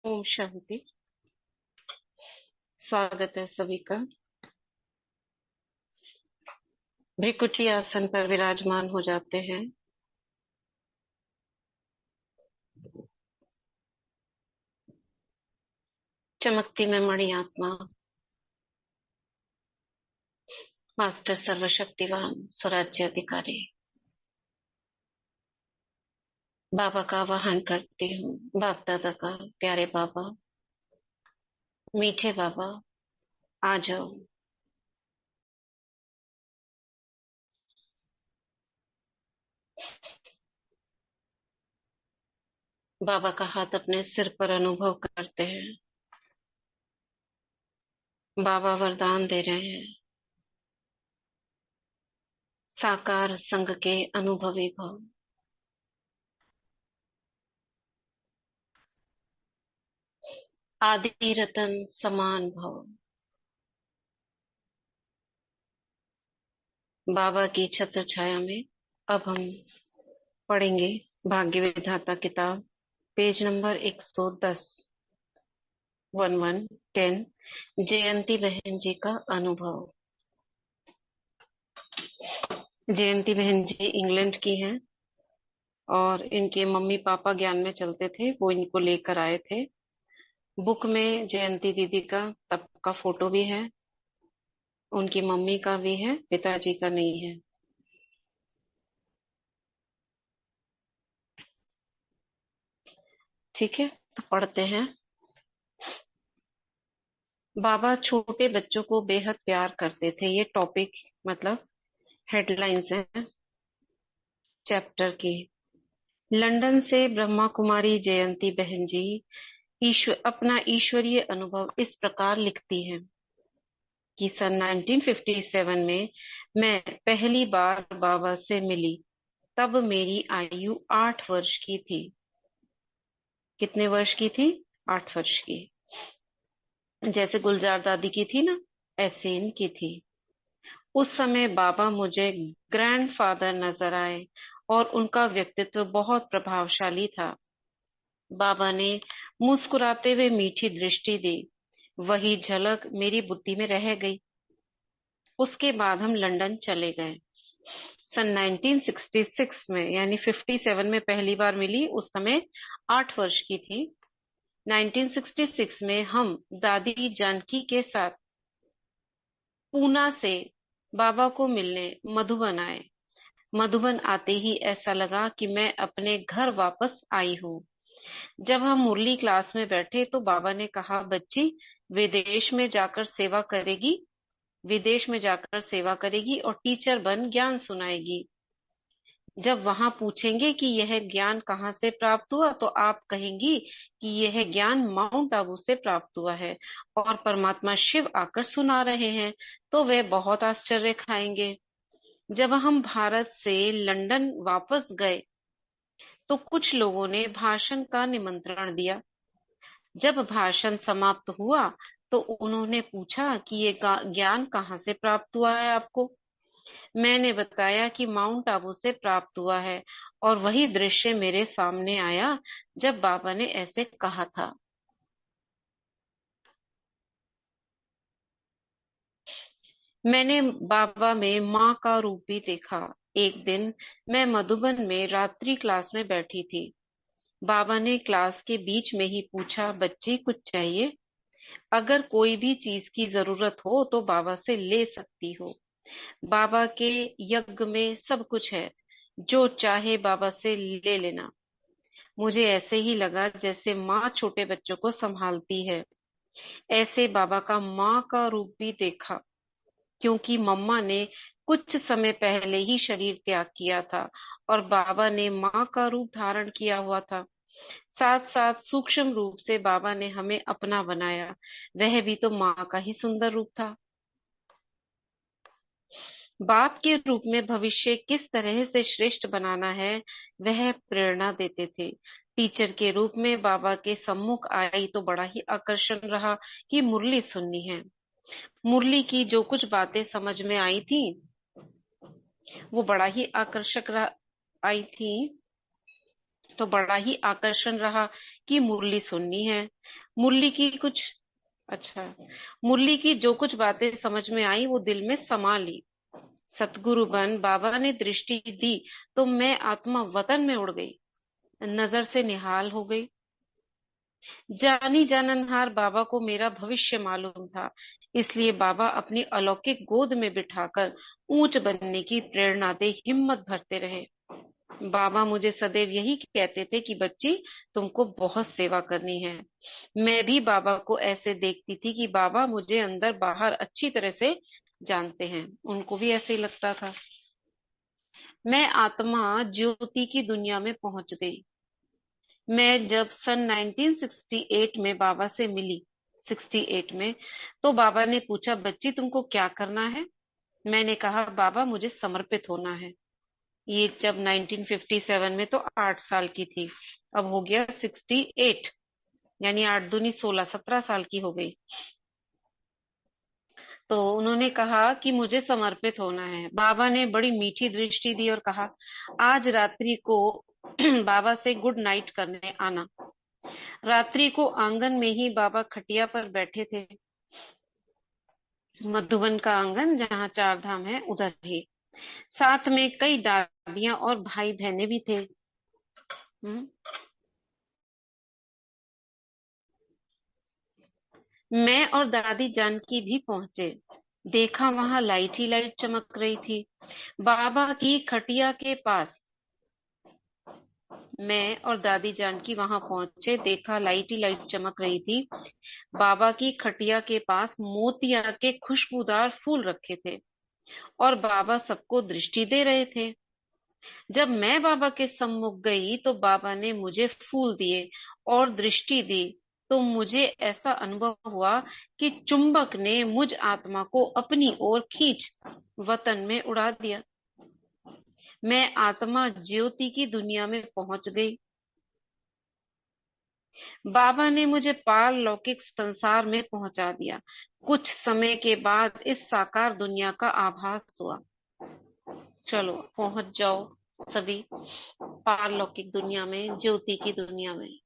ओम शांति। स्वागत है सभी का। भृकुटी आसन पर विराजमान हो जाते हैं। चमकती में मणि आत्मा, मास्टर सर्वशक्तिवान स्वराज्य अधिकारी बाबा का आवाहन करती हूँ। बाप दादा का प्यारे बाबा, मीठे बाबा, आ जाओ। बाबा का हाथ अपने सिर पर अनुभव करते हैं। बाबा वरदान दे रहे हैं। साकार संग के अनुभवी भव। आदि रतन समान भव। बाबा की छत्र छाया में अब हम पढ़ेंगे भाग्य विधाता किताब, पेज नंबर 110, 1110। जयंती बहन जी का अनुभव। जयंती बहन जी इंग्लैंड की हैं और इनके मम्मी पापा ज्ञान में चलते थे, वो इनको लेकर आए थे। बुक में जयंती दीदी का तब का फोटो भी है, उनकी मम्मी का भी है, पिताजी का नहीं है। ठीक है, तो पढ़ते हैं। बाबा छोटे बच्चों को बेहद प्यार करते थे। ये टॉपिक मतलब हेडलाइंस है चैप्टर की। लंदन से ब्रह्मा कुमारी जयंती बहन जी अपना ईश्वरीय अनुभव इस प्रकार लिखती हैं कि सन 1957 में मैं पहली बार बाबा से मिली। तब मेरी आयु 8 वर्ष की थी। कितने वर्ष की थी? 8 वर्ष की। जैसे गुलजार दादी की थी ना, ऐसे इनकी थी। उस समय बाबा मुझे ग्रैंडफादर नजर आए और उनका व्यक्तित्व बहुत प्रभावशाली था। बाबा ने मुस्कुराते हुए मीठी दृष्टि दी। वही झलक मेरी बुद्धि में रह गई। उसके बाद हम लंदन चले गए। सन 1966 में, यानी 57 में पहली बार मिली, उस समय 8 वर्ष की थी। 1966 में हम दादी जानकी के साथ पूना से बाबा को मिलने मधुबन आए। मधुबन आते ही ऐसा लगा कि मैं अपने घर वापस आई हूँ। जब हम मुरली क्लास में बैठे तो बाबा ने कहा, बच्ची विदेश में जाकर सेवा करेगी, विदेश में जाकर सेवा करेगी और टीचर बन ज्ञान सुनाएगी। जब वहां पूछेंगे कि यह ज्ञान कहाँ से प्राप्त हुआ तो आप कहेंगी कि यह ज्ञान माउंट आबू से प्राप्त हुआ है और परमात्मा शिव आकर सुना रहे हैं। तो वे बहुत आश्चर्य खाएंगे। जब हम भारत से लंदन वापस गए तो कुछ लोगों ने भाषण का निमंत्रण दिया। जब भाषण समाप्त हुआ तो उन्होंने पूछा कि ये ज्ञान कहाँ से प्राप्त हुआ है आपको। मैंने बताया कि माउंट आबू से प्राप्त हुआ है और वही दृश्य मेरे सामने आया जब बाबा ने ऐसे कहा था। मैंने बाबा में माँ का रूप भी देखा। एक दिन मैं मधुबन में रात्रि क्लास में बैठी थी। बाबा ने क्लास के बीच में ही पूछा, बच्ची कुछ चाहिए? अगर कोई भी चीज की जरूरत हो तो बाबा से ले सकती हो। बाबा के यज्ञ में सब कुछ है, जो चाहे बाबा से ले लेना। मुझे ऐसे ही लगा जैसे माँ छोटे बच्चों को संभालती है। ऐसे बाबा का माँ का रूप भी देखा, क्योंकि मम्मा ने कुछ समय पहले ही शरीर त्याग किया था और बाबा ने माँ का रूप धारण किया हुआ था। साथ साथ सूक्ष्म रूप से बाबा ने हमें अपना बनाया। वह भी तो माँ का ही सुंदर रूप था। बाप के रूप में भविष्य किस तरह से श्रेष्ठ बनाना है, वह प्रेरणा देते थे। टीचर के रूप में बाबा के सम्मुख आई तो बड़ा ही आकर्षण रहा कि मुरली सुननी है। मुरली की जो कुछ बातें समझ में आई थी वो बड़ा ही आई थी। तो बड़ा ही आकर्षण रहा कि मुरली सुननी है। मुरली की कुछ अच्छा मुरली की जो कुछ बातें समझ में आई वो दिल में समा ली। सतगुरु बन बाबा ने दृष्टि दी तो मैं आत्मा वतन में उड़ गई, नजर से निहाल हो गई। जानी जाननहार बाबा को मेरा भविष्य मालूम था, इसलिए बाबा अपनी अलौकिक गोद में बिठाकर ऊंच बनने की प्रेरणा दे हिम्मत भरते रहे। बाबा मुझे सदैव यही कहते थे कि बच्ची, तुमको बहुत सेवा करनी है। मैं भी बाबा को ऐसे देखती थी कि बाबा मुझे अंदर बाहर अच्छी तरह से जानते हैं। उनको भी ऐसे ही लगता था। मैं आत्मा ज्योति की दुनिया में पहुंच गई। मैं जब सन 1968 में बाबा से मिली, 68 में, तो बाबा ने पूछा, बच्ची तुमको क्या करना है? मैंने कहा, बाबा मुझे समर्पित होना है। ये जब 1957 में तो 8 साल की थी, अब हो गया 68, यानी 8 दूनी 16, 17 साल की हो गई। तो उन्होंने कहा कि मुझे समर्पित होना है। बाबा ने बड़ी मीठी दृष्टि दी और कहा, आज रात्रि को बाबा से गुड नाइट करने आना। रात्रि को आंगन में ही बाबा खटिया पर बैठे थे, मधुबन का आंगन जहाँ चार धाम है उधर ही। साथ में कई दादियां और भाई बहनें भी थे। हम्म। मैं और दादी जानकी भी पहुंचे। देखा वहां लाइट ही लाइट चमक रही थी बाबा की खटिया के पास। मैं और दादी जानकी वहां पहुंचे, देखा लाइट ही लाइट चमक रही थी। बाबा की खटिया के पास मोतिया के खुशबूदार फूल रखे थे और बाबा सबको दृष्टि दे रहे थे। जब मैं बाबा के सम्मुख गई तो बाबा ने मुझे फूल दिए और दृष्टि दी। तो मुझे ऐसा अनुभव हुआ कि चुंबक ने मुझ आत्मा को अपनी ओर खींच वतन में उड़ा दिया। मैं आत्मा ज्योति की दुनिया में पहुंच गई। बाबा ने मुझे पारलौकिक संसार में पहुंचा दिया। कुछ समय के बाद इस साकार दुनिया का आभास हुआ। चलो पहुंच जाओ सभी पारलौकिक दुनिया में, ज्योति की दुनिया में।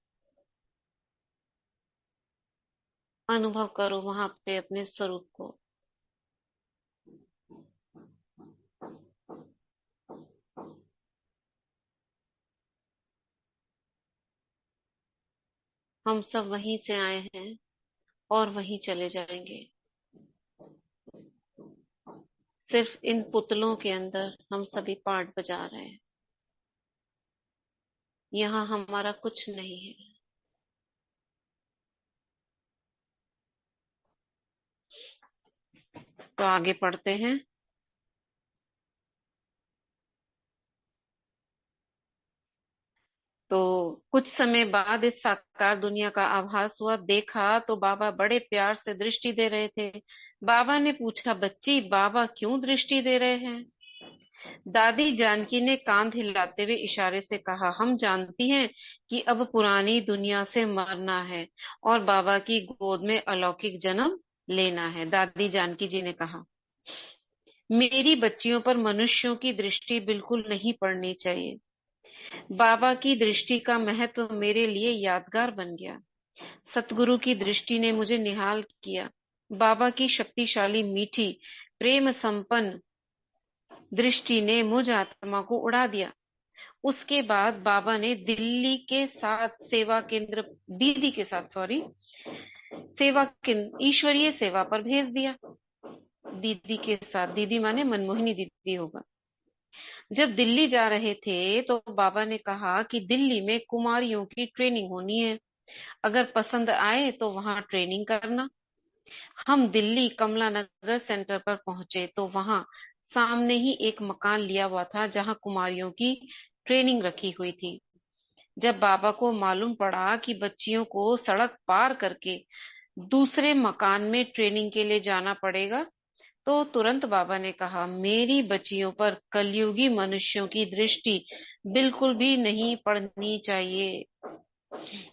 अनुभव करो वहां पे अपने स्वरूप को। हम सब वहीं से आए हैं और वहीं चले जाएंगे। सिर्फ इन पुतलों के अंदर हम सभी पार्ट बजा रहे हैं। यहाँ हमारा कुछ नहीं है। तो आगे पढ़ते हैं। तो कुछ समय बाद इस साकार दुनिया का आभास हुआ। देखा तो बाबा बड़े प्यार से दृष्टि दे रहे थे। बाबा ने पूछा, बच्ची बाबा क्यों दृष्टि दे रहे हैं? दादी जानकी ने कांध हिलाते हुए इशारे से कहा, हम जानती हैं कि अब पुरानी दुनिया से मरना है और बाबा की गोद में अलौकिक जन्म लेना है। दादी जानकी जी ने कहा, मेरी बच्चियों पर मनुष्यों की दृष्टि बिल्कुल नहीं पड़नी चाहिए। बाबा की दृष्टि का महत्व मेरे लिए यादगार बन गया। सतगुरु की दृष्टि ने मुझे निहाल किया। बाबा की शक्तिशाली मीठी प्रेम संपन्न दृष्टि ने मुझ आत्मा को उड़ा दिया। उसके बाद बाबा ने दिल्ली के साथ सेवा केंद्र दीदी के साथ सॉरी सेवा केंद्र ईश्वरीय सेवा पर भेज दिया। दीदी के साथ, दीदी माने मनमोहिनी दीदी होगा। जब दिल्ली जा रहे थे तो बाबा ने कहा कि दिल्ली में कुमारियों की ट्रेनिंग होनी है, अगर पसंद आए तो वहां ट्रेनिंग करना। हम दिल्ली कमला नगर सेंटर पर पहुंचे तो वहां सामने ही एक मकान लिया हुआ था जहां कुमारियों की ट्रेनिंग रखी हुई थी। जब बाबा को मालूम पड़ा कि बच्चियों को सड़क पार करके दूसरे मकान में ट्रेनिंग के लिए जाना पड़ेगा, तो तुरंत बाबा ने कहा, मेरी बच्चियों पर कलयुगी मनुष्यों की दृष्टि बिल्कुल भी नहीं पड़नी चाहिए,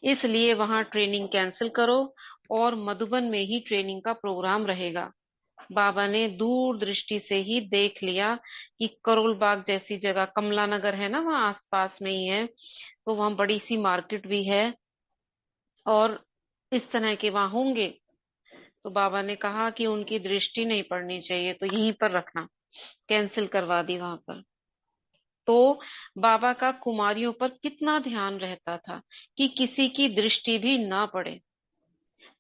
इसलिए वहां ट्रेनिंग कैंसिल करो और मधुबन में ही ट्रेनिंग का प्रोग्राम रहेगा। बाबा ने दूर दृष्टि से ही देख लिया कि करोल बाग जैसी जगह, कमला नगर है ना वहां आसपास में ही है, तो वहां बड़ी सी मार्केट भी है और इस तरह के वहां होंगे। तो बाबा ने कहा कि उनकी दृष्टि नहीं पड़नी चाहिए, तो यहीं पर रखना, कैंसिल करवा दी वहां पर। तो बाबा का कुमारियों पर कितना ध्यान रहता था कि किसी की दृष्टि भी ना पड़े।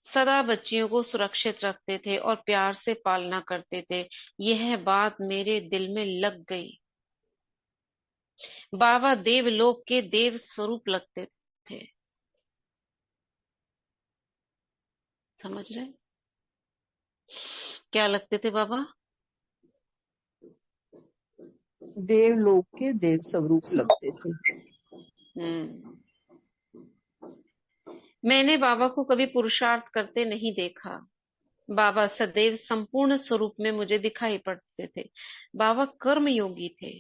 सदा बच्चियों को सुरक्षित रखते थे और प्यार से पालना करते थे। यह बात मेरे दिल में लग गई। बाबा देवलोक के देव स्वरूप लगते थे। समझ रहे? क्या लगते थे बाबा? देवलोक के देव स्वरूप लगते थे। हम्म। मैंने बाबा को कभी पुरुषार्थ करते नहीं देखा। बाबा सदैव संपूर्ण स्वरूप में मुझे दिखाई पड़ते थे। बाबा कर्म योगी थे,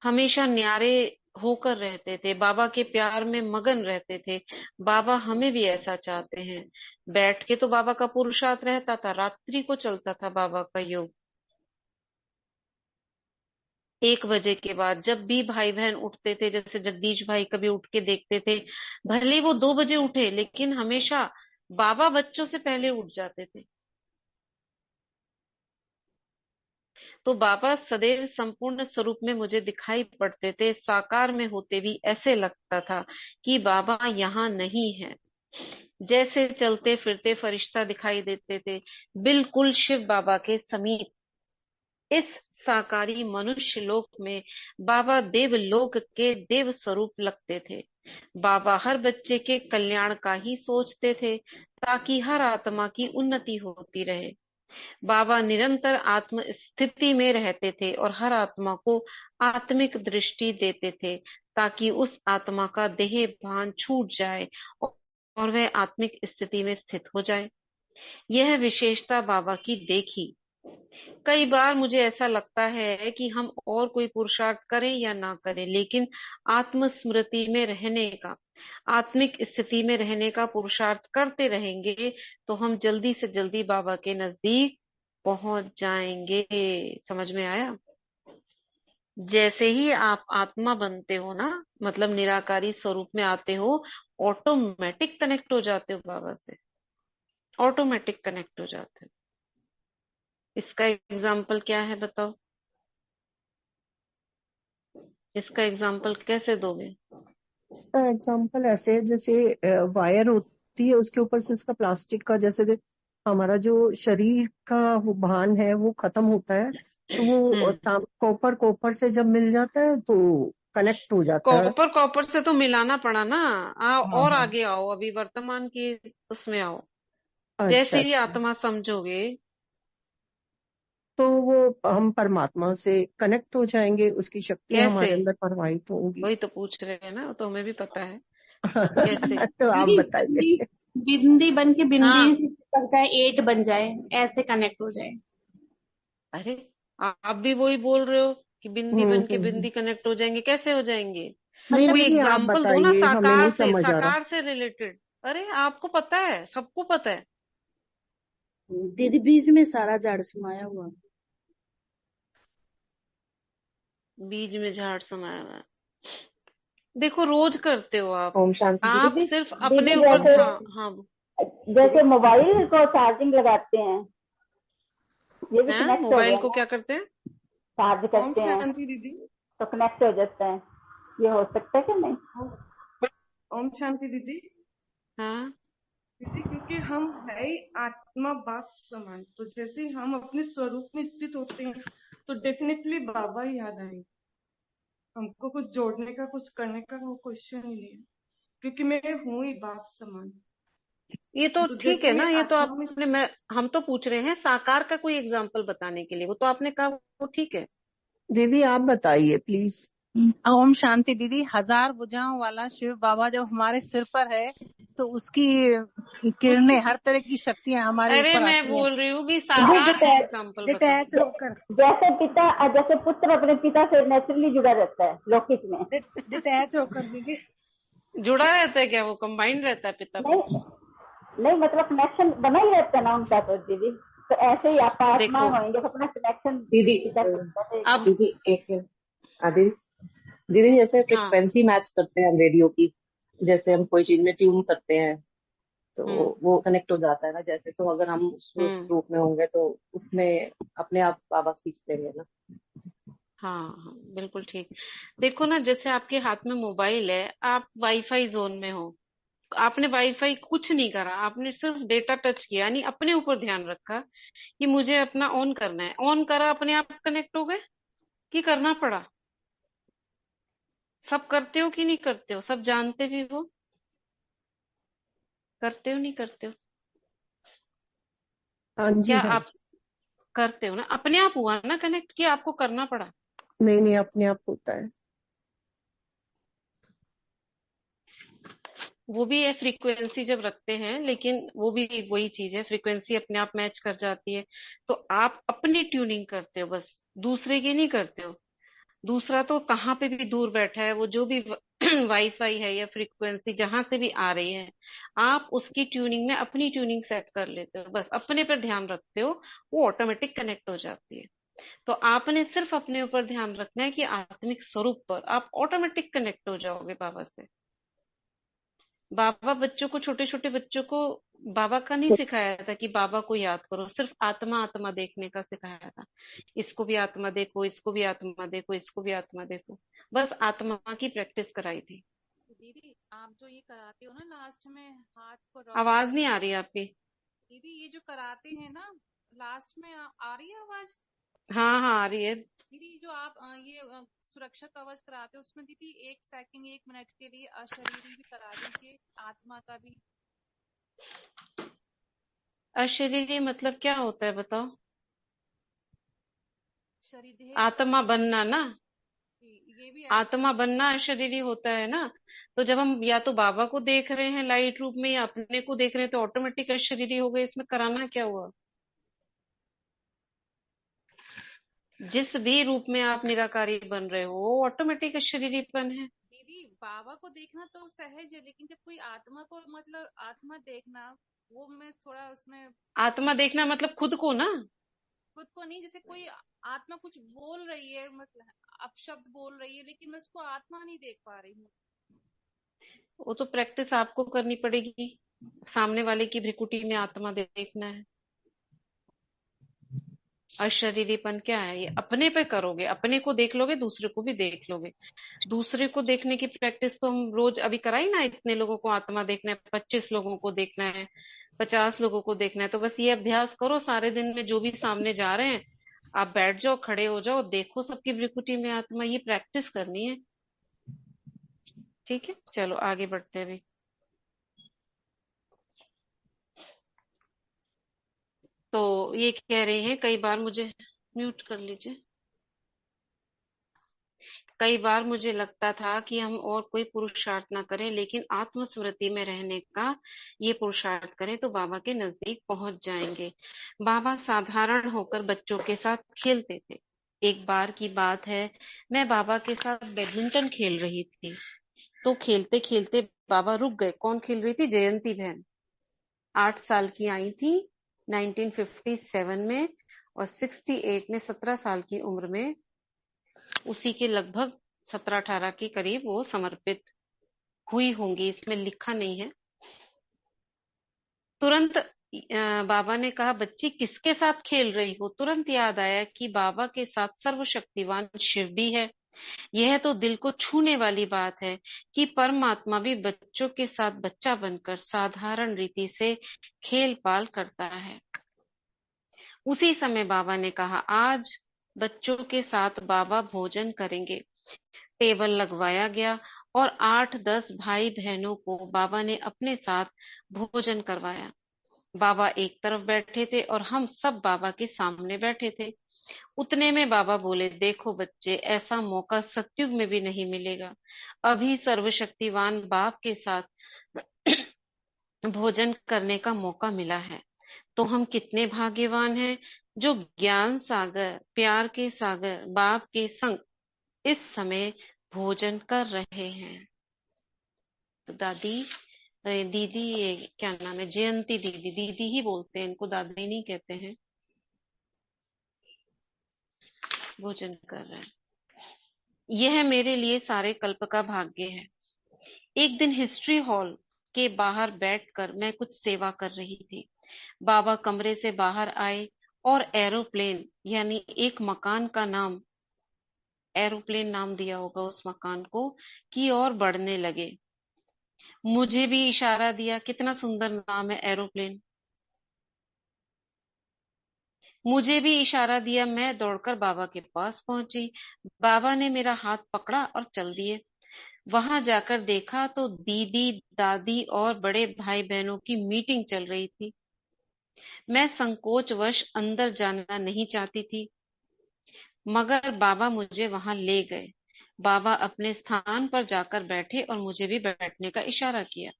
हमेशा न्यारे होकर रहते थे, बाबा के प्यार में मगन रहते थे। बाबा हमें भी ऐसा चाहते हैं। बैठ के तो बाबा का पुरुषार्थ रहता था, रात्रि को चलता था बाबा का योग। 1 बजे के बाद जब भी भाई बहन उठते थे, जैसे जगदीश भाई कभी उठ के देखते थे, भले वो 2 बजे उठे लेकिन हमेशा बाबा बच्चों से पहले उठ जाते थे। तो बाबा सदैव संपूर्ण स्वरूप में मुझे दिखाई पड़ते थे। साकार में होते भी ऐसे लगता था कि बाबा यहाँ नहीं है। जैसे चलते फिरते फरिश्ता दिखाई देते थे, बिल्कुल शिव बाबा के समीप। इस साकारी मनुष्य लोक में बाबा देवलोक के देव स्वरूप लगते थे। बाबा हर बच्चे के कल्याण का ही सोचते थे, ताकि हर आत्मा की उन्नति होती रहे। बाबा निरंतर आत्म स्थिति में रहते थे और हर आत्मा को आत्मिक दृष्टि देते थे, ताकि उस आत्मा का देह भान छूट जाए और वह आत्मिक स्थिति में स्थित हो जाए। यह विशेषता बाबा की देखी। कई बार मुझे ऐसा लगता है कि हम और कोई पुरुषार्थ करें या ना करें, लेकिन आत्म स्मृति में रहने का, आत्मिक स्थिति में रहने का पुरुषार्थ करते रहेंगे तो हम जल्दी से जल्दी बाबा के नजदीक पहुंच जाएंगे। समझ में आया? जैसे ही आप आत्मा बनते हो ना, मतलब निराकारी स्वरूप में आते हो, ऑटोमेटिक कनेक्ट हो जाते हो बाबा से, ऑटोमेटिक कनेक्ट हो जाते हो। इसका एग्जाम्पल क्या है बताओ? इसका एग्जाम्पल कैसे दोगे? इसका एग्जाम्पल ऐसे है, जैसे वायर होती है, उसके ऊपर से इसका प्लास्टिक का, जैसे हमारा जो शरीर का वो भान है वो खत्म होता है, तो वो हम्म। कॉपर कॉपर से जब मिल जाता है तो कनेक्ट हो जाता है। कॉपर कॉपर से तो मिलाना पड़ा ना। आओ हाँ और हाँ। आगे आओ, अभी वर्तमान की उसमें आओ। अच्छा जैसे ही अच्छा। आत्मा समझोगे। तो वो हम परमात्मा से कनेक्ट हो जाएंगे, उसकी शक्तियां कैसे? हमारे अंदर प्रवाहित होंगी। वही तो पूछ रहे हैं ना, तो हमें भी पता है। कैसे? तो आप दीदी बताइए। बिंदी बिंदी बन के बिंदी हाँ। से चिपक जाए, एट बन जाए, ऐसे कनेक्ट हो जाए। अरे, आप भी वही बोल रहे हो कि बिंदी बन के हम्म। बिंदी कनेक्ट हो जाएंगे? कैसे हो जाएंगे? नहीं कोई दीदी, आप एग्जाम्पल दो ना, बताइए, हमें नहीं साकार से, समझ आ रहा। साकार से रिलेटेड। अरे आपको पता है, सबको पता है। दीदी बीज में सारा जड़ समाया हुआ। बीज में झाड़ समाया हुआ है। देखो, रोज करते हो आप। ओम शांति आप दीदी। सिर्फ दीदी अपने ऊपर, जैसे हाँ हाँ। जैसे मोबाइल को चार्जिंग लगाते हैं, ये भी हैं, कनेक्ट हो मोबाइल गया को ना, क्या करते हैं? चार्ज ओम करते हैं शांति दीदी। तो कनेक्ट हो जाता है। ये हो सकता है कि नहीं? ओम शांति दीदी। हाँ। दीदी क्योंकि हम है ही आत्मा बाप समान, तो जैसे ही हम अपने स्वरूप में स्थित होते हैं तो डेफिनेटली बाबा ही याद आएंगे। हमको कुछ जोड़ने का, कुछ करने का वो क्वेश्चन ही नहीं है, क्योंकि मैं हूँ ही बाप समान। ये तो तो ठीक जैसे है ना, मैं ये तो आत्मा में। आपने, मैं, हम तो पूछ रहे हैं साकार का कोई एग्जाम्पल बताने के लिए, वो तो आपने कहा, वो ठीक है। दीदी आप बताइए प्लीज। ओम शांति दीदी। 1000 भुजाओं वाला शिव बाबा जब हमारे सिर पर है तो उसकी किरणें, हर तरह की शक्तियां हमारे अरे ऊपर मैं आती हैं। बोल रही हूँ कि दीदी साकार का एग्जाम्पल बताओ। डिटैच होकर जैसे पिता, जैसे पुत्र अपने पिता से नेचुरली जुड़ा रहता है लौकिक में। डिटैच होकर दीदी। जुड़ा रहता है क्या? वो कंबाइंड रहता है पिता नहीं पुत्र? नहीं, मतलब कनेक्शन बना ही रहता है ना उनका, तो दीदी तो ऐसे ही आप आत्मा देखो होंगे तो अपना कनेक्शन दीदी पिता से रहेगा। अब, दीदी एक दीदी दीदी जैसे हाँ। फ्रिक्वेंसी मैच करते हैं हम रेडियो की, जैसे हम कोई चीज में ट्यून करते हैं तो वो कनेक्ट हो जाता है ना, जैसे तो अगर हम उस हम्म। ग्रुप में होंगे तो उसमें अपने आप बाबा खींचते हैं ना। हाँ हाँ, बिल्कुल ठीक। देखो ना, जैसे आपके हाथ में मोबाइल है, आप वाईफाई जोन में हो, आपने वाईफाई कुछ नहीं करा, आपने सिर्फ डेटा टच किया, यानी अपने ऊपर ध्यान रखा कि मुझे अपना ऑन करना है, ऑन करा, अपने आप कनेक्ट हो गए कि करना पड़ा? सब करते हो कि नहीं करते हो? सब जानते भी हो, करते हो नहीं करते हो? हाँ जी, क्या हाँ आप जी। करते हो ना? अपने आप हुआ ना कनेक्ट, कि आपको करना पड़ा? नहीं नहीं, अपने आप होता है। वो भी है, फ्रीक्वेंसी जब रखते हैं, लेकिन वो भी वही चीज है, फ्रीक्वेंसी अपने आप मैच कर जाती है। तो आप अपनी ट्यूनिंग करते हो, बस दूसरे की नहीं करते हो। दूसरा तो कहाँ पे भी दूर बैठा है, वो जो भी वाईफाई है या फ्रीक्वेंसी जहां से भी आ रही है, आप उसकी ट्यूनिंग में अपनी ट्यूनिंग सेट कर लेते हो, बस अपने पर ध्यान रखते हो, वो ऑटोमेटिक कनेक्ट हो जाती है। तो आपने सिर्फ अपने ऊपर ध्यान रखना है कि आत्मिक स्वरूप पर आप ऑटोमेटिक कनेक्ट हो जाओगे बाबा से। बाबा बच्चों को, छोटे छोटे बच्चों को बाबा का नहीं सिखाया था कि बाबा को याद करो, सिर्फ आत्मा आत्मा देखने का सिखाया था। इसको भी आत्मा देखो, इसको भी आत्मा देखो, इसको भी आत्मा देखो, बस आत्मा की प्रैक्टिस कराई थी। तो दीदी आप जो ये कराते हो ना लास्ट में हाथ को रॉक आवाज नहीं करके, आ रही आपकी? दीदी ये जो कराते हैं ना लास्ट में आ रही है आवाज? हाँ हाँ, आ रही है। दीदी जो आप ये सुरक्षा कवच कराते हो उसमें दीदी 1 सेकंड 1 मिनट के लिए अशरीरी भी करा दीजिए, आत्मा का भी। अशरीरी मतलब क्या होता है बताओ? शरीर देह को आत्मा बनना ना, ये भी ऐड कर आत्मा बनना अशरीरी होता है ना। तो जब हम या तो बाबा को देख रहे हैं लाइट रूप में, या अपने को देख रहे हैं, तो ऑटोमेटिक अशरीरी हो गए, इसमें कराना क्या हुआ? जिस भी रूप में आप निराकारी बन रहे हो, वो ऑटोमेटिक अशरीरीपन है। दीदी बाबा को देखना तो सहज है, लेकिन जब कोई आत्मा को मतलब आत्मा देखना, वो मैं थोड़ा उसमें आत्मा देखना मतलब खुद को ना। खुद को नहीं, जैसे कोई आत्मा कुछ बोल रही है, मतलब अपशब्द बोल रही है, लेकिन मैं उसको आत्मा नहीं देख पा रही हूँ। वो तो प्रैक्टिस आपको करनी पड़ेगी, सामने वाले की भ्रिकुटी में आत्मा देखना है। अशरीरीपन क्या है? ये अपने पे करोगे, अपने को देख लोगे, दूसरे को भी देख लोगे। दूसरे को देखने की प्रैक्टिस तो हम रोज अभी कराई ना, इतने लोगों को आत्मा देखना है, 25 लोगों को देखना है, 50 लोगों को देखना है, तो बस ये अभ्यास करो सारे दिन में, जो भी सामने जा रहे हैं, आप बैठ जाओ, खड़े हो जाओ, देखो सबकी भ्रिकुटी में आत्मा, ये प्रैक्टिस करनी है। ठीक है, चलो आगे बढ़ते हैं अभी। तो ये कह रहे हैं, कई बार मुझे, म्यूट कर लीजिए, कई बार मुझे लगता था कि हम और कोई पुरुषार्थ ना करें, लेकिन आत्मस्मृति में रहने का ये पुरुषार्थ करें तो बाबा के नजदीक पहुंच जाएंगे। बाबा साधारण होकर बच्चों के साथ खेलते थे। एक बार की बात है, मैं बाबा के साथ बैडमिंटन खेल रही थी, तो खेलते खेलते बाबा रुक गए। कौन खेल रही थी? जयंती बहन, 8 साल की आई थी 1957 में, और 68 में 17 साल की उम्र में, उसी के लगभग 17-18 के करीब वो समर्पित हुई होंगी, इसमें लिखा नहीं है। तुरंत बाबा ने कहा, बच्ची किसके साथ खेल रही हो? तुरंत याद आया कि बाबा के साथ सर्वशक्तिवान शिव भी है। यह तो दिल को छूने वाली बात है कि परमात्मा भी बच्चों के साथ बच्चा बनकर साधारण रीति से खेल पाल करता है। उसी समय बाबा ने कहा, आज बच्चों के साथ बाबा भोजन करेंगे। टेबल लगवाया गया और 8-10 भाई बहनों को बाबा ने अपने साथ भोजन करवाया। बाबा एक तरफ बैठे थे और हम सब बाबा के सामने बैठे थे। उतने में बाबा बोले, देखो बच्चे, ऐसा मौका सतयुग में भी नहीं मिलेगा। अभी सर्वशक्तिवान बाप के साथ भोजन करने का मौका मिला है। तो हम कितने भाग्यवान हैं, जो ज्ञान सागर, प्यार के सागर बाप के संग इस समय भोजन कर रहे हैं। तो दादी, दीदी, ये क्या नाम है, जयंती दीदी, दीदी ही बोलते हैं इनको, दादी नहीं कहते हैं, भोजन कर रहे हैं। यह मेरे लिए सारे कल्प का भाग्य है। एक दिन हिस्ट्री हॉल के बाहर बैठकर मैं कुछ सेवा कर रही थी। बाबा कमरे से बाहर आए और एरोप्लेन यानी एक मकान का नाम, एरोप्लेन नाम दिया होगा उस मकान को, की ओर बढ़ने लगे। मुझे भी इशारा दिया। कितना सुंदर नाम है, एरोप्लेन। मुझे भी इशारा दिया। मैं दौड़कर बाबा के पास पहुंची। बाबा ने मेरा हाथ पकड़ा और चल दिए। वहां जाकर देखा तो दीदी, दादी और बड़े भाई बहनों की मीटिंग चल रही थी। मैं संकोचवश अंदर जाना नहीं चाहती थी, मगर बाबा मुझे वहां ले गए। बाबा अपने स्थान पर जाकर बैठे और मुझे भी बैठने का इशारा किया।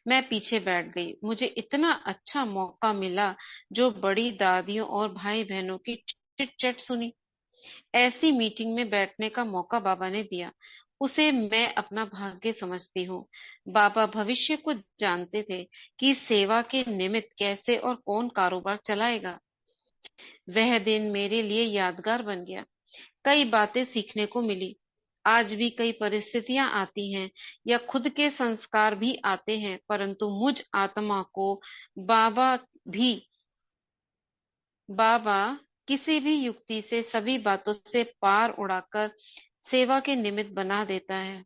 मैं पीछे बैठ गई। मुझे इतना अच्छा मौका मिला जो बड़ी दादियों और भाई बहनों की चिट चट सुनी। ऐसी मीटिंग में बैठने का मौका बाबा ने दिया, उसे मैं अपना भाग्य समझती हूँ। बाबा भविष्य को जानते थे कि सेवा के निमित्त कैसे और कौन कारोबार चलाएगा। वह दिन मेरे लिए यादगार बन गया। कई बातें सीखने को मिली। आज भी कई परिस्थितियां आती हैं या खुद के संस्कार भी आते हैं, परंतु मुझ आत्मा को बाबा भी बाबा किसी भी युक्ति से सभी बातों से पार उड़ाकर सेवा के निमित्त बना देता है।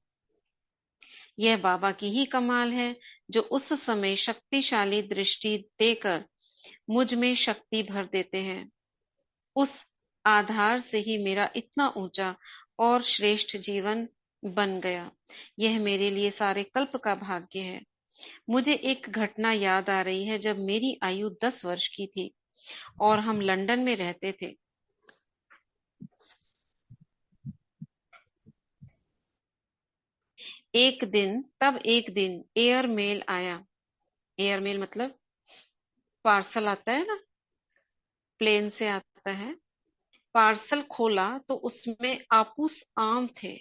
यह बाबा की ही कमाल है जो उस समय शक्तिशाली दृष्टि देकर मुझ में शक्ति भर देते हैं। उस आधार से ही मेरा इतना ऊंचा और श्रेष्ठ जीवन बन गया। यह मेरे लिए सारे कल्प का भाग्य है। मुझे एक घटना याद आ रही है। जब मेरी आयु 10 वर्ष की थी और हम लंदन में रहते थे, एक दिन एयर मेल आया। एयर मेल मतलब पार्सल आता है ना, प्लेन से आता है। पार्सल खोला तो उसमें आपूस आम थे।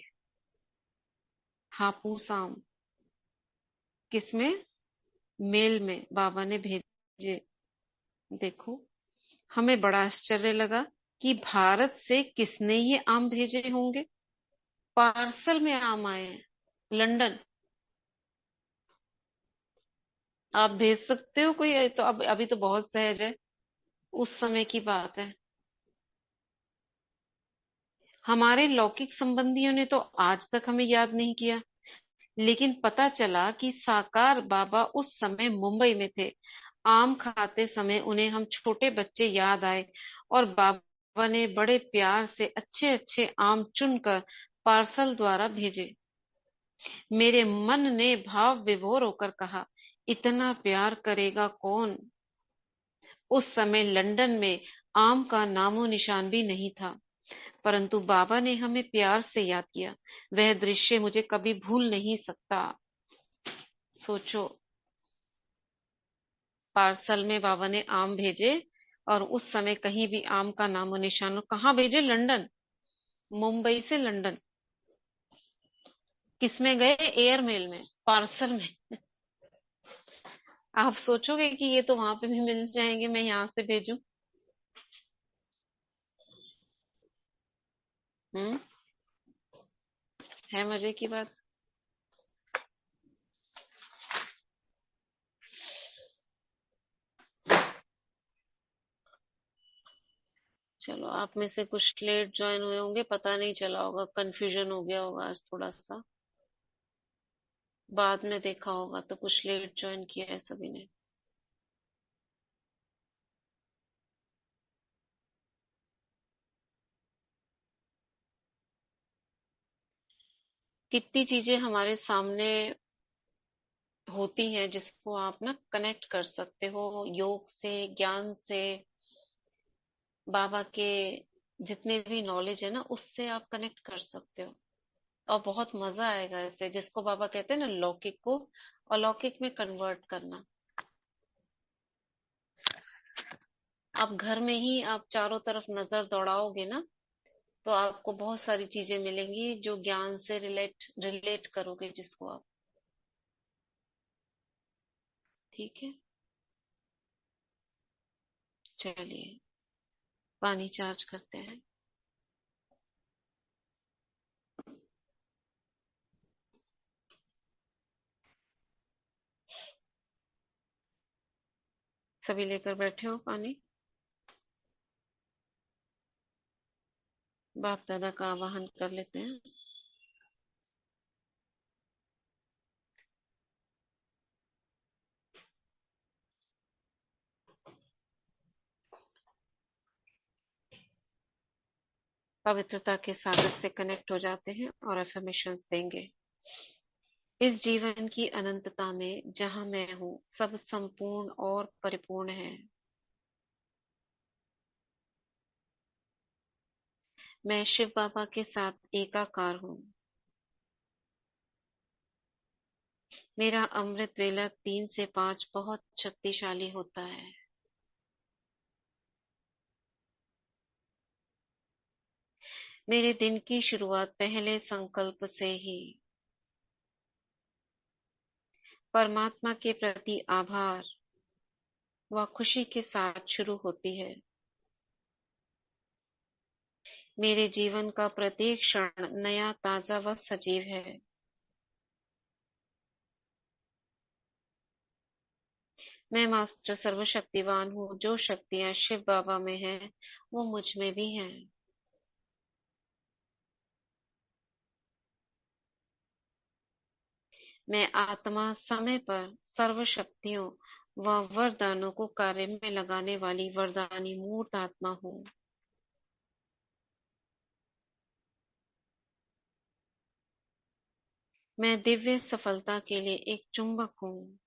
हापूस आम किसमें? मेल में बाबा ने भेजे। देखो, हमें बड़ा आश्चर्य लगा कि भारत से किसने ये आम भेजे होंगे। पार्सल में आम आए हैं, लंदन। आप भेज सकते हो कोई? तो अब अभी तो बहुत सहज है, उस समय की बात है। हमारे लौकिक संबंधियों ने तो आज तक हमें याद नहीं किया, लेकिन पता चला कि साकार बाबा उस समय मुंबई में थे। आम खाते समय उन्हें हम छोटे बच्चे याद आए और बाबा ने बड़े प्यार से अच्छे अच्छे आम चुनकर पार्सल द्वारा भेजे। मेरे मन ने भाव विभोर होकर कहा, इतना प्यार करेगा कौन। उस समय लंदन में आम का नामो निशान भी नहीं था, परंतु बाबा ने हमें प्यार से याद किया। वह दृश्य मुझे कभी भूल नहीं सकता। सोचो, पार्सल में बाबा ने आम भेजे और उस समय कहीं भी आम का नामो निशान। कहाँ भेजे? लंदन। मुंबई से लंदन किसमें गए? एयर मेल में, पार्सल में। आप सोचोगे कि ये तो वहां पे भी मिल जाएंगे, मैं यहाँ से भेजूं? हम्म, है मजे की बात। चलो, आप में से कुछ लेट ज्वाइन हुए होंगे, पता नहीं चला होगा, कंफ्यूजन हो गया होगा आज थोड़ा सा। बाद में देखा होगा तो कुछ लेट ज्वाइन किया है सभी ने। कितनी चीजें हमारे सामने होती हैं जिसको आप ना कनेक्ट कर सकते हो, योग से, ज्ञान से, बाबा के जितने भी नॉलेज है ना, उससे आप कनेक्ट कर सकते हो। और बहुत मजा आएगा ऐसे, जिसको बाबा कहते हैं ना, लौकिक को अलौकिक में कन्वर्ट करना। आप घर में ही आप चारों तरफ नजर दौड़ाओगे ना, तो आपको बहुत सारी चीजें मिलेंगी जो ज्ञान से रिलेट रिलेट करोगे जिसको आप। ठीक है, चलिए पानी चार्ज करते हैं। सभी लेकर बैठे हो पानी। बाप दादा का आवाहन कर लेते हैं। पवित्रता के सागर से कनेक्ट हो जाते हैं और अफर्मेशंस देंगे। इस जीवन की अनंतता में जहां मैं हूं, सब संपूर्ण और परिपूर्ण है। मैं शिव बाबा के साथ एकाकार हूं। मेरा अमृत वेला 3 से 5 बहुत शक्तिशाली होता है। मेरे दिन की शुरुआत पहले संकल्प से ही परमात्मा के प्रति आभार व खुशी के साथ शुरू होती है। मेरे जीवन का प्रत्येक क्षण नया, ताजा व सजीव है। मैं मास्टर सर्वशक्तिवान हूँ। जो शक्तियाँ शिव बाबा में हैं, वो मुझ में भी हैं। मैं आत्मा समय पर सर्व शक्तियों व वरदानों को कार्य में लगाने वाली वरदानी मूर्त आत्मा हूँ। मैं दिव्य सफलता के लिए एक चुंबक हूँ।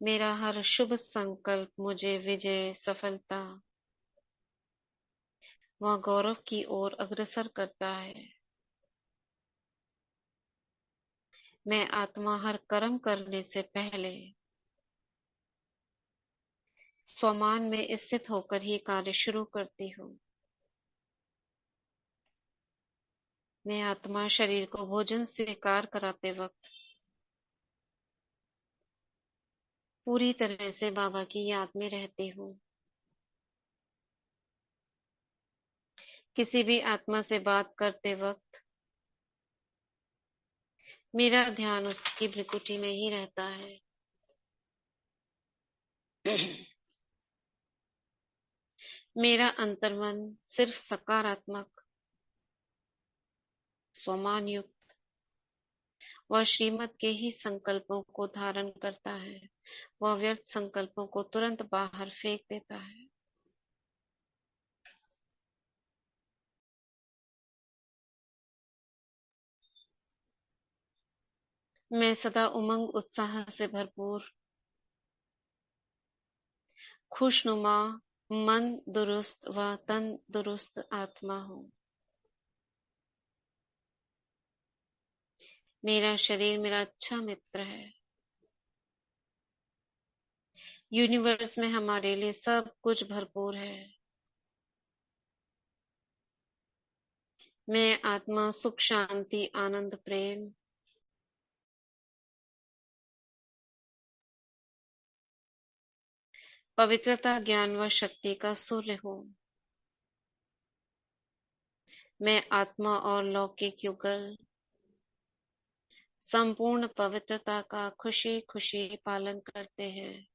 मेरा हर शुभ संकल्प मुझे विजय, सफलता व गौरव की ओर अग्रसर करता है। मैं आत्मा हर कर्म करने से पहले स्वमान में स्थित होकर ही कार्य शुरू करती हूँ। मैं आत्मा शरीर को भोजन स्वीकार कराते वक्त पूरी तरह से बाबा की याद में रहती हूँ। किसी भी आत्मा से बात करते वक्त मेरा ध्यान उसकी भ्रिकुटी में ही रहता है। मेरा अंतर्मन सिर्फ सकारात्मक, स्वमान युक्त व श्रीमत के ही संकल्पों को धारण करता है। वह व्यर्थ संकल्पों को तुरंत बाहर फेंक देता है। मैं सदा उमंग उत्साह से भरपूर, खुशनुमा, मन दुरुस्त व तन दुरुस्त आत्मा हूँ। मेरा शरीर मेरा अच्छा मित्र है। यूनिवर्स में हमारे लिए सब कुछ भरपूर है। मैं आत्मा सुख, शांति, आनंद, प्रेम पवित्रता, ज्ञान व शक्ति का सूर्य हूँ। मैं आत्मा और लौकिक युगल संपूर्ण पवित्रता का खुशी खुशी पालन करते हैं।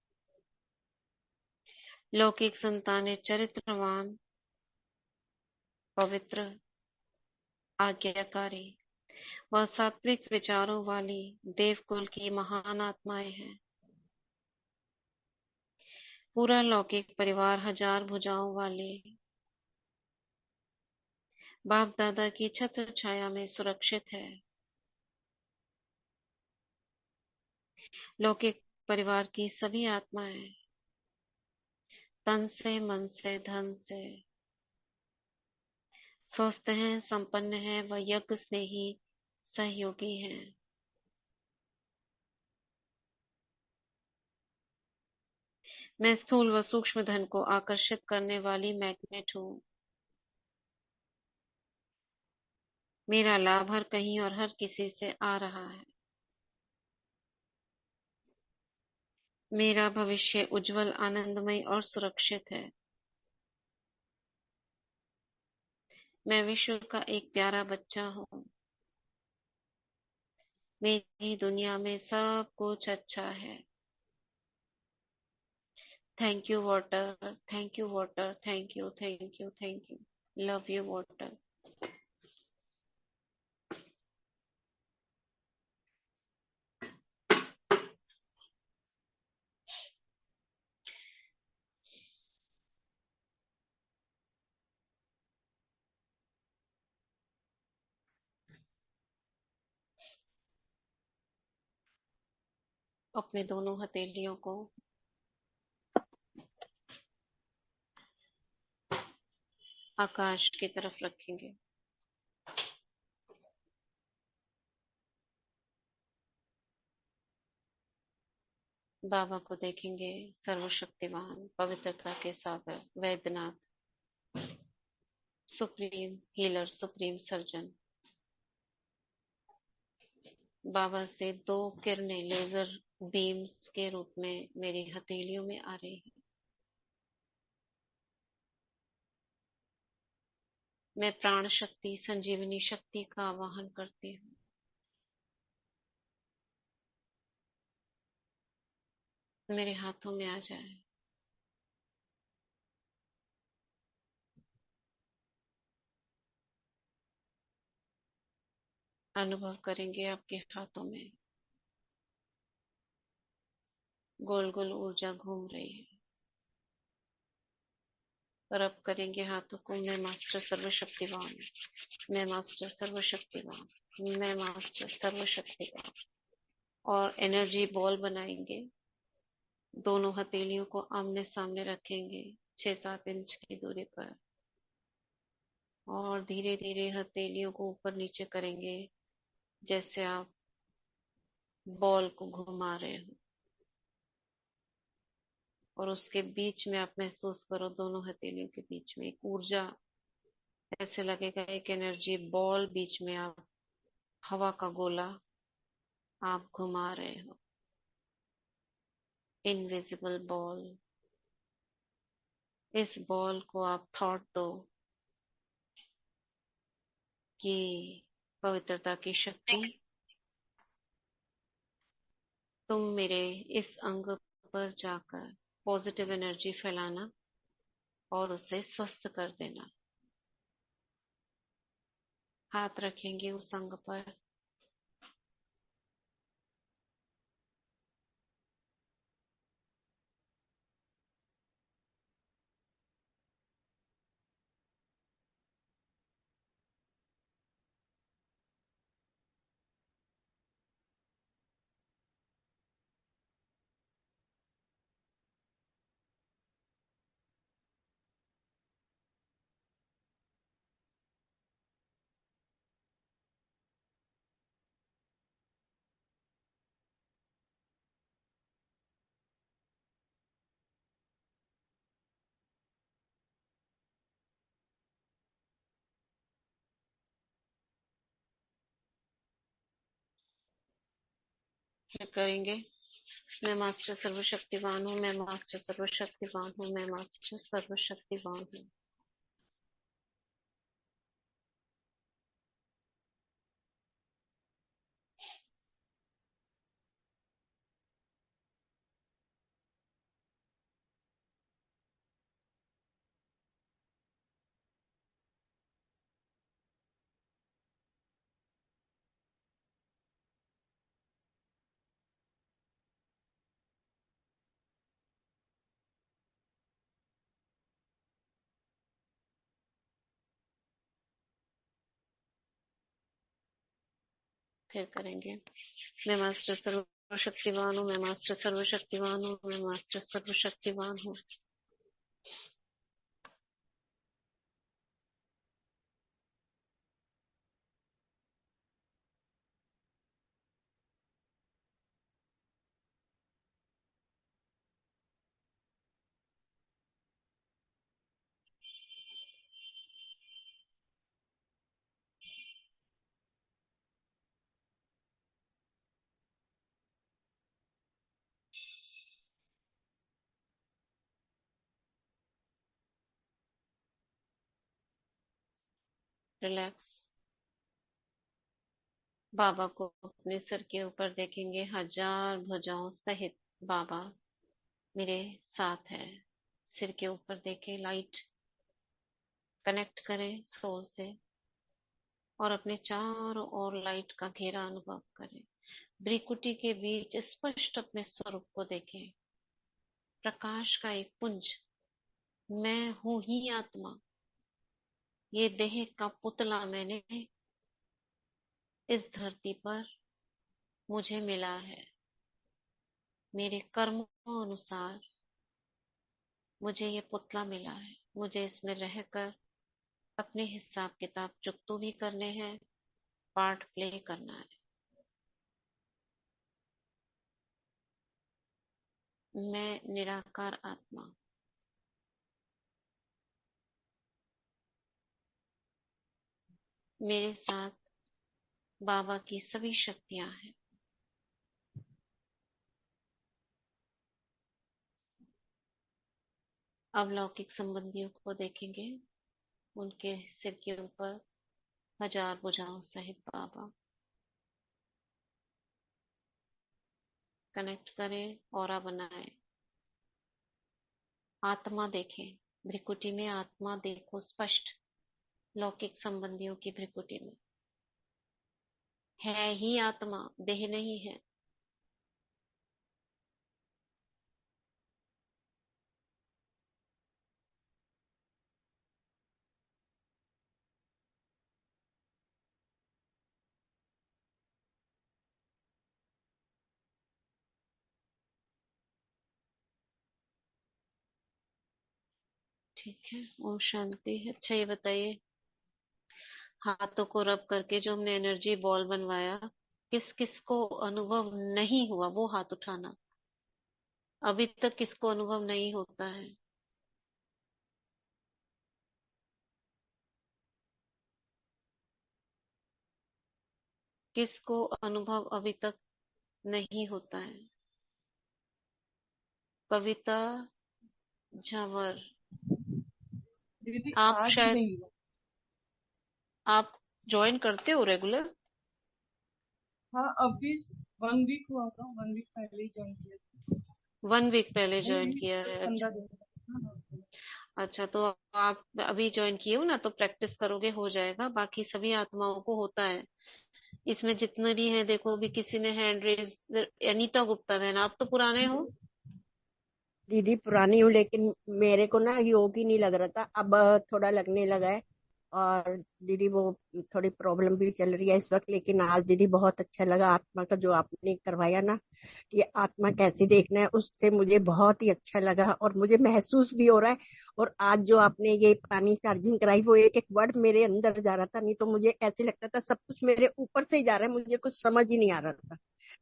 लौकिक संतानें चरित्रवान, पवित्र, आज्ञाकारी व सात्विक विचारों वाली देवकुल की महान आत्माएं हैं। पूरा लौकिक परिवार हजार भुजाओं वाले बाप दादा की छत्र छाया में सुरक्षित है। लौकिक परिवार की सभी आत्माएं तन से, मन से, धन से स्वस्थ हैं, संपन्न हैं व यज्ञ स्नेही सहयोगी हैं। मैं स्थूल व सूक्ष्म धन को आकर्षित करने वाली मैग्नेट हूँ। मेरा लाभ हर कहीं और हर किसी से आ रहा है। मेरा भविष्य उज्जवल, आनंदमय और सुरक्षित है। मैं विश्व का एक प्यारा बच्चा हूँ। मेरी दुनिया में सब कुछ अच्छा है। Thank you water, thank you water, thank you, thank you, thank you. Love you water. अपने दोनों हथेलियों को आकाश की तरफ रखेंगे। बाबा को देखेंगे, सर्वशक्तिवान, पवित्रता के सागर, Vaidyanath, supreme healer, supreme surgeon. Baba से दो किरणें लेजर बीम्स के रूप में मेरी हथेलियों में आ रही है। मैं प्राण शक्ति, संजीवनी शक्ति का आवाहन करती हूँ। मेरे हाथों में आ जाए। अनुभव करेंगे आपके हाथों में गोल गोल ऊर्जा घूम रही है। और अब करेंगे हाथों को, मैं मास्टर सर्वशक्तिवान, मैं मास्टर सर्वशक्तिवान, मैं मास्टर सर्वशक्तिवान। और एनर्जी बॉल बनाएंगे। दोनों हथेलियों को आमने सामने रखेंगे 6-7 इंच की दूरी पर। और धीरे धीरे हथेलियों को ऊपर नीचे करेंगे, जैसे आप बॉल को घुमा रहे हो। और उसके बीच में आप महसूस करो, दोनों हथेलियों के बीच में एक ऊर्जा, ऐसे लगेगा एक एनर्जी बॉल बीच में, आप हवा का गोला आप घुमा रहे हो। Invisible ball. इस बॉल को आप थॉट दो कि पवित्रता की शक्ति, तुम मेरे इस अंग पर जाकर पॉजिटिव एनर्जी फैलाना और उसे स्वस्थ कर देना। हाथ रखेंगे उस अंग पर। फिर करेंगे, मैं मास्टर सर्वशक्तिवान हूँ, मैं मास्टर सर्वशक्तिवान हूँ, मैं मास्टर सर्वशक्तिवान हूँ। फिर करेंगे, मैं मास्टर सर्वशक्तिवान हूँ, मैं मास्टर सर्वशक्तिवान हूँ, मैं मास्टर सर्वशक्तिवान हूँ। रिलैक्स। बाबा को अपने सिर के ऊपर देखेंगे, 1000 भुजाओं सहित बाबा मेरे साथ है। सिर के ऊपर देखें, लाइट कनेक्ट करें सोल से और अपने चारों ओर लाइट का घेरा अनुभव करें। भ्रिकुटी के बीच स्पष्ट अपने स्वरूप को देखें, प्रकाश का एक पुंज। मैं हूं ही आत्मा, ये देह का पुतला मैंने इस धरती पर मुझे मिला है। मेरे कर्मों अनुसार मुझे ये पुतला मिला है। मुझे इसमें रहकर अपने हिसाब किताब चुकतो भी करने हैं, पार्ट प्ले करना है। मैं निराकार आत्मा, मेरे साथ बाबा की सभी शक्तियां हैं। अवलौकिक संबंधियों को देखेंगे, उनके सिर के ऊपर 1000 भुजाओं सहित बाबा। कनेक्ट करें, ऑरा बनाएं, आत्मा देखें। भ्रिकुटी में आत्मा देखो स्पष्ट, लौकिक संबंधियों की भ्रिकुटी में है ही आत्मा, देह नहीं है। ठीक है, ओम शांति। अच्छा ये बताइए, हाथों को रब करके जो हमने एनर्जी बॉल बनवाया, किस किस को अनुभव नहीं हुआ वो हाथ उठाना। अभी तक किसको अनुभव नहीं होता है? किसको अनुभव अभी तक नहीं होता है? कविता झंवर, दीदी आप आज शायद, नहीं हुआ। आप ज्वाइन करते हो रेगुलर? हाँ अभी 1 वीक हुआ था, 1 वीक पहले ही ज्वाइन किया था। 1 वीक पहले ज्वाइन 1 वीक किया है? 10-15 अच्छा। दिन। हाँ। अच्छा, तो आप अभी ज्वाइन किए हो ना, तो प्रैक्टिस करोगे हो जाएगा। बाकी सभी आत्माओं को होता है। इसमें जितने भी हैं, देखो भी किसी ने हैंड रेज, अनीता गुप्ता बहन, आप तो पुराने हो। दीदी पुरानी हूँ, लेकिन मेरे को ना योग ही नहीं लग रहा था, अब थोड़ा लगने लगा है। और दीदी वो थोड़ी प्रॉब्लम भी चल रही है इस वक्त, लेकिन आज दीदी बहुत अच्छा लगा आत्मा का जो आपने करवाया ना, कि आत्मा कैसे देखना है, उससे मुझे बहुत ही अच्छा लगा और मुझे महसूस भी हो रहा है। और आज जो आपने ये पानी चार्जिंग कराई, वो एक एक वर्ड मेरे अंदर जा रहा था, नहीं तो मुझे ऐसे लगता था सब कुछ मेरे ऊपर से ही जा रहा है, मुझे कुछ समझ ही नहीं आ रहा था।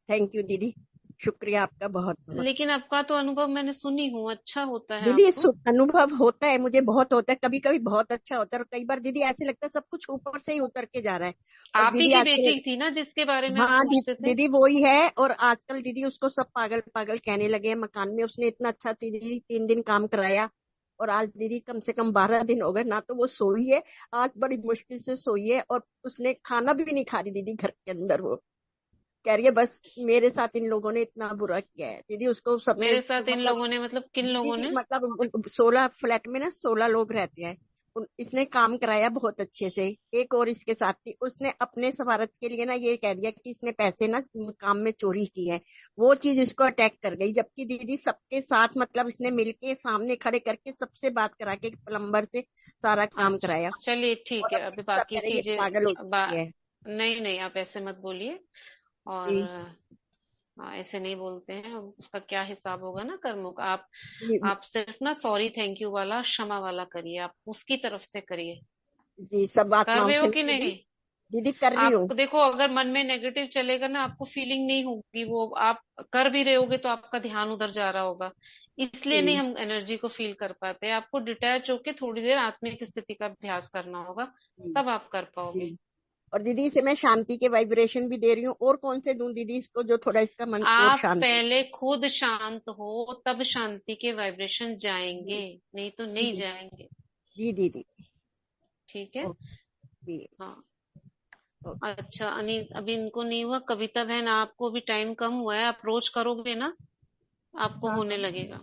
थैंक यू दीदी, शुक्रिया आपका बहुत बहुत। लेकिन आपका तो अनुभव मैंने सुनी हूँ, अच्छा होता है दीदी आपको। अनुभव होता है, मुझे बहुत होता है, कभी कभी बहुत अच्छा होता है, और कई बार दीदी ऐसे लगता है सब कुछ ऊपर से ही उतर के जा रहा है। और आप ही दीदी की ऐसे बेटी थी ना जिसके बारे में आप हाँ पूछते थे? दीदी वो ही है। और आजकल दीदी उसको सब पागल पागल कहने लगे हैं मकान में। उसने इतना अच्छा दीदी 3 दिन काम कराया, और आज दीदी कम से कम 12 दिन हो गए ना, तो वो सोई है। आज बड़ी मुश्किल से सोई है, और उसने खाना भी नहीं खा रही दीदी घर के अंदर। वो कह रही है बस मेरे साथ इन लोगों ने इतना बुरा किया है दीदी। उसको सबने मेरे साथ इन मतलब लोगों ने मतलब किन लोगों दीदी ने? मतलब 16 फ्लैट में ना 16 लोग रहते हैं। इसने काम कराया बहुत अच्छे से। एक और इसके साथ थी, उसने अपने सफारत के लिए ना ये कह दिया कि इसने पैसे ना काम में चोरी की है। वो चीज इसको अटैक कर गई, जबकि दीदी सबके साथ मतलब इसने मिलके सामने खड़े करके सबसे बात करा के प्लम्बर से सारा काम कराया। अच्छा चलिए ठीक और है, अब अभी सब बाकी कह रहे ये चीजें पागल हो बा... चुकी है। नहीं नहीं, आप ऐसे मत बोलिए। और जी हाँ, ऐसे नहीं बोलते हैं। अब उसका क्या हिसाब होगा ना कर्मों का। जी आप सिर्फ ना सॉरी थैंक यू वाला, क्षमा वाला करिए, आप उसकी तरफ से करिए। जी, सब कर आत्माओं रहे से हो ना कि दीदी। नहीं? दीदी कर रही हूँ। आप देखो, अगर मन में नेगेटिव चलेगा ना, आपको फीलिंग नहीं होगी। वो आप कर भी रहे होगे तो आपका ध्यान उधर जा रहा होगा। इसलिए नहीं जी हम एनर्जी को फील कर पाते। आपको डिटैच होके थोड़ी देर आत्मिक स्थिति का अभ्यास करना होगा, जी तब आप कर पाओगे। जी। और दीदी इसे मैं शांति के वाइब्रेशन भी दे रही हूँ। और कौन से दूं दीदी इसको, जो थोड़ा इसका मन और आप शांत हो? पहले खुद शांत हो, तब शांति के वाइब्रेशन जी जाएंगे, नहीं तो जी नहीं जाएंगे। जी दीदी। ठीक है। ओ, जी हाँ, अच्छा अभी इनको नहीं हुआ। कविता बहन आपको भी टाइम कम हुआ है, आप रोज करोगे ना, आपको हाँ होने हाँ। लगेगा।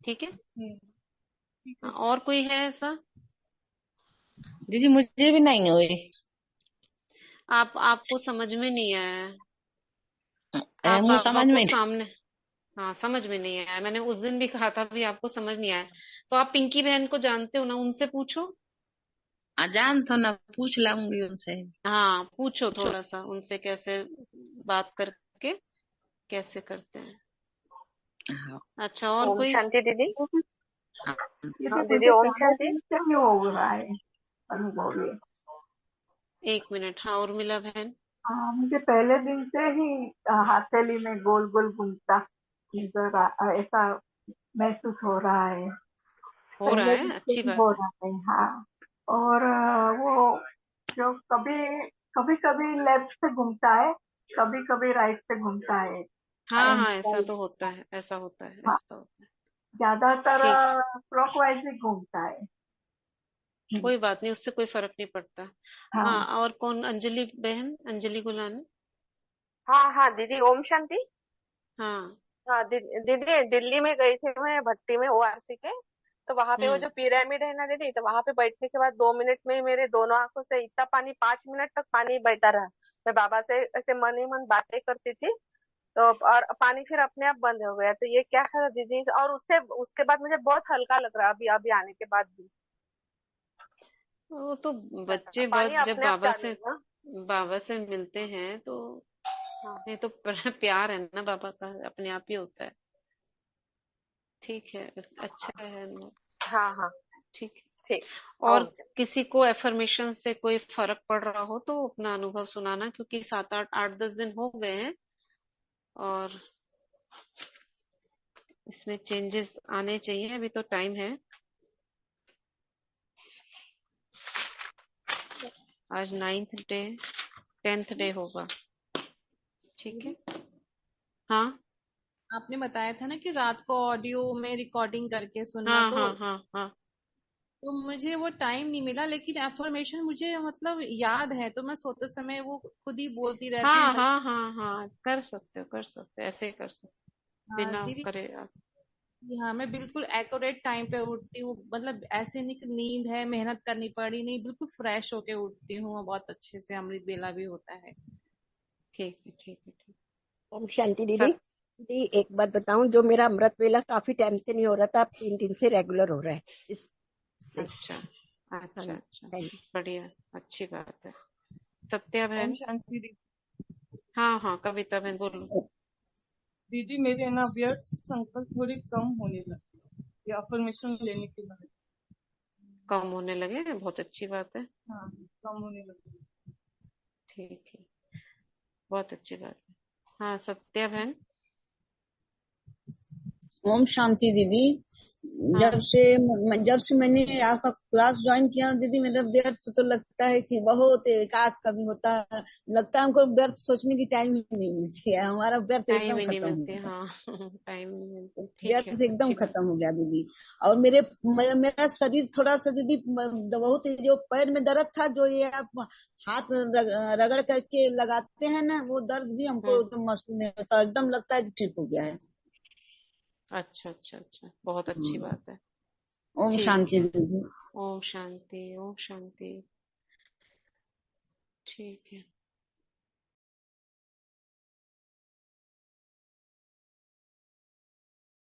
ठीक है। ठीक है। और कोई है ऐसा? दीदी मुझे भी नहीं हुई। आपको समझ में नहीं आया है? आप मुँह बाबा समझ को में नहीं। सामने, हाँ समझ में नहीं आया। मैंने उस दिन भी कहा था भी आपको समझ नहीं आया। तो आप पिंकी बहन को जानते हो ना, उनसे पूछो। जान तो ना, पूछ लाऊंगी उनसे। हाँ पूछो थोड़ा सा उनसे, कैसे बात करके कैसे करते हैं। हाँ। अच्छा और ओम कोई? शांति दीदी। हाँ। ये हाँ तो दीदी मुझे ओम पहले शांति। दिन से ही हो रहा है अनुभव ये। एक मिनट। हाँ उर्मिला बहन। हाँ, मुझे पहले दिन से ही हथेली में गोल गोल घूमता नजर ऐसा महसूस हो रहा है। हो रहा पहले है, दिन से अच्छी ही बात हो है। रहा है। हाँ। और वो जो कभी कभी कभी लेफ्ट से घूमता है, कभी कभी राइट से घूमता है। हाँ हाँ ऐसा एंड तो होता है, ऐसा होता है, हाँ, ऐसा होता है। ज्यादातर ठीक, क्लॉकवाइज ही घूमता है। कोई बात नहीं, उससे कोई फर्क नहीं पड़ता। हाँ हाँ और कौन? अंजलि बहन, अंजलि गुलानी। हाँ हाँ दीदी ओम शांति। हाँ। हाँ दीदी दिल्ली में गई थी मैं भट्टी में ओआरसी के। तो वहां पे वो हम्म। जो पिरामिड है ना दीदी, तो वहां पे बैठने के बाद 2 मिनट में ही मेरे दोनों आंखों से इतना पानी, 5 मिनट तक पानी बहता रहा। मैं बाबा से ऐसे मन ही मन बातें करती थी। तो और पानी फिर अपने आप बंद हो गया। तो ये क्या है दीदी? और उससे उसके बाद मुझे बहुत हल्का लग रहा है अभी अभी आने के बाद भी। वो तो बच्चे पानी बस जब अपने आप चालू हुआ। बाबा से मिलते हैं तो, हाँ ये तो प्यार है ना बाबा का, अपने आप ही होता है। ठीक है, अच्छा है ना। हाँ हाँ। ठीक है। ठीक। और ओके। किसी को एफर्मेशन से कोई फर्क पड़ रहा हो तो अपना अनुभव सुनाना, क्योंकि 7 8 8 10 दिन हो गए हैं और इसमें चेंजेस आने चाहिए। अभी तो टाइम है, आज 9th डे 10th डे होगा। ठीक है। दीदी हाँ आपने बताया था ना कि रात को ऑडियो में रिकॉर्डिंग करके सुनना, हाँ तो हाँ हाँ हाँ मुझे वो टाइम नहीं मिला, लेकिन एफर्मेशन मुझे मतलब याद है, तो मैं सोते समय वो खुद ही बोलती रहती हूँ। हाँ हाँ हाँ हाँ, कर सकते हो, कर सकते हो, ऐसे ही कर सकते हो, हाँ बिना दीदी। करे आप। हाँ मैं बिल्कुल एक्यूरेट टाइम पे उठती हूँ, मतलब ऐसे नहीं कि नींद है मेहनत करनी पड़ी, नहीं, बिल्कुल फ्रेश होके उठती हूँ और बहुत अच्छे से अमृत वेला भी होता है। ठीक है ठीक है ठीक। ओम शांति दीदी। सत दीदी एक बात बताऊं, जो मेरा अमृत वेला काफी टाइम से नहीं हो रहा था, अब 3 दिन से रेगुलर हो रहा है इससे। अच्छा हाँ अच्छा जी, अच्छा, थैंक यू। बढ़िया, अच्छी बात है। सत्या ओम बहन। शांति दी। हाँ हाँ कविता बहन बोलो। दीदी मेरे ना व्यर्थ संकल्प थोड़ी कम होने लगे ये अफर्मेशन लेने के बाद। कम होने लगे, बहुत अच्छी बात है। हाँ, कम होने लगे। ठीक है, बहुत अच्छी बात है। हाँ सत्या बहन। ओम शांति दीदी। हाँ जब से मैंने आपका क्लास ज्वाइन किया दीदी, मेरा व्यर्थ तो लगता है कि बहुत एकाक कभी होता है, लगता है हमको व्यर्थ सोचने की टाइम ही नहीं मिलती है, हमारा व्यर्थ टाइम एकदम ही नहीं खत्म हो मिलती, गया। हाँ टाइम नहीं मिलती। ठीक है, व्यर्थ एकदम अच्छी बात। खत्म हो गया दीदी। और मेरा शरीर थोड़ा सा दीदी बहुत जो पैर में दर्द था, जो ये आप हाथ रगड़ करके लगाते हैं ना, वो दर्द भी हमको हम्म। एकदम महसूस नहीं होता, एकदम लगता है कि ठीक हो गया है। अच्छा अच्छा अच्छा, बहुत अच्छी हम्म। बात है। ओम ठीक शांति है। दीदी। ओम शांति, ओम शांति। ठीक है।